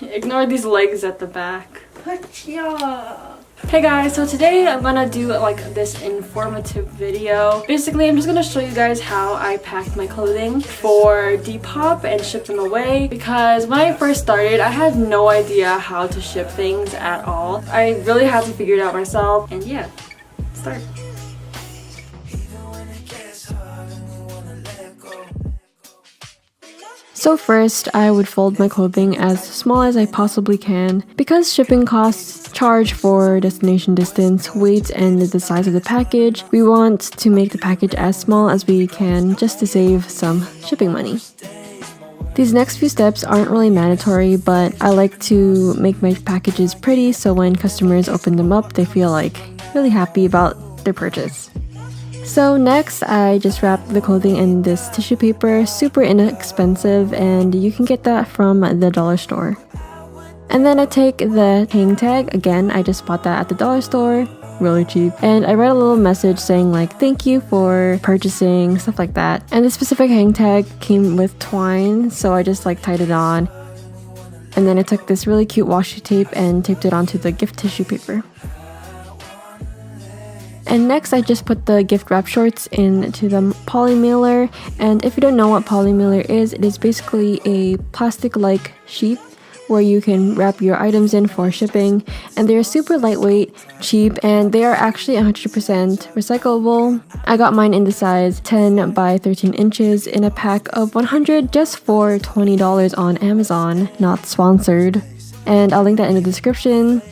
Ignore these legs at the back. Yeah. Hey guys, so today I'm gonna do like this informative video. Basically, I'm just gonna show you guys how I packed my clothing for Depop and ship them away, because when I first started, I had no idea how to ship things at all. I really had to figure it out myself, and yeah, start. So first, I would fold my clothing as small as I possibly can. Because shipping costs charge for destination distance, weight, and the size of the package, we want to make the package as small as we can just to save some shipping money. These next few steps aren't really mandatory, but I like to make my packages pretty so when customers open them up, they feel like really happy about their purchase. So next, I just wrap the clothing in this tissue paper, super inexpensive, and you can get that from the dollar store. And then I take the hang tag, again, I just bought that at the dollar store, really cheap. And I write a little message saying like, thank you for purchasing, stuff like that. And the specific hang tag came with twine, so I just like tied it on. And then I took this really cute washi tape and taped it onto the gift tissue paper. And next, I just put the gift wrap shorts into the poly mailer. And if you don't know what poly mailer is, it is basically a plastic-like sheet where you can wrap your items in for shipping. And they're super lightweight, cheap, and they are actually 100% recyclable. I got mine in the size 10 by 13 inches in a pack of 100 just for $20 on Amazon, not sponsored. And I'll link that in the description.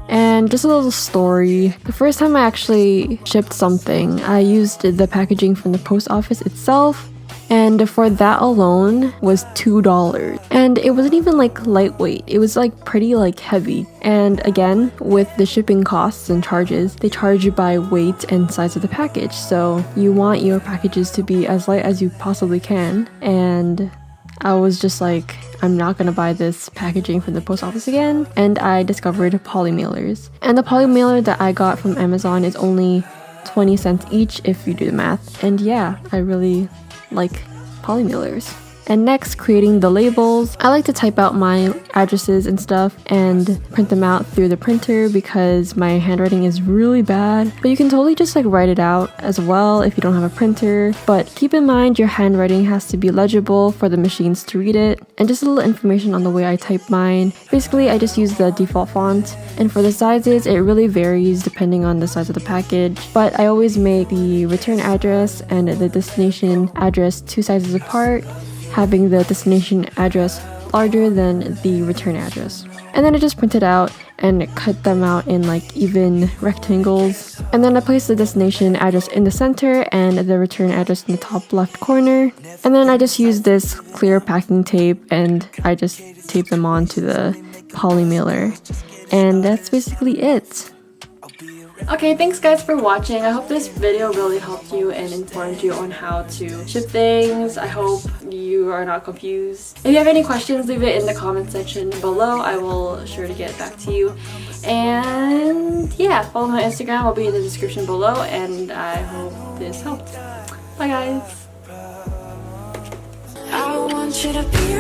And just a little story. The first time I actually shipped something, I used the packaging from the post office itself, and for that alone was $2. And it wasn't even like lightweight, it was like pretty like heavy. And again, with the shipping costs and charges, they charge you by weight and size of the package. So you want your packages to be as light as you possibly can. And I was just like, I'm not gonna buy this packaging from the post office again, and I discovered poly mailers. And the poly mailer that I got from Amazon is only 20 cents each if you do the math. And yeah, I really like poly mailers. And next, creating the labels. I like to type out my addresses and stuff and print them out through the printer because my handwriting is really bad. But you can totally just like write it out as well if you don't have a printer. But keep in mind your handwriting has to be legible for the machines to read it. And just a little information on the way I type mine. Basically, I just use the default font. And for the sizes, it really varies depending on the size of the package. But I always make the return address and the destination address 2 sizes apart, having the destination address larger than the return address. And then I just print it out and cut them out in like even rectangles. And then I place the destination address in the center and the return address in the top left corner. And then I just use this clear packing tape and I just tape them onto the poly mailer. And that's basically it. Okay, thanks guys for watching. I hope this video really helped you and informed you on how to ship things. I hope you are not confused. If you have any questions, leave it in the comment section below. I will sure to get back to you. And yeah, follow my Instagram. Will be in the description below. And I hope this helped. Bye guys. I want you to be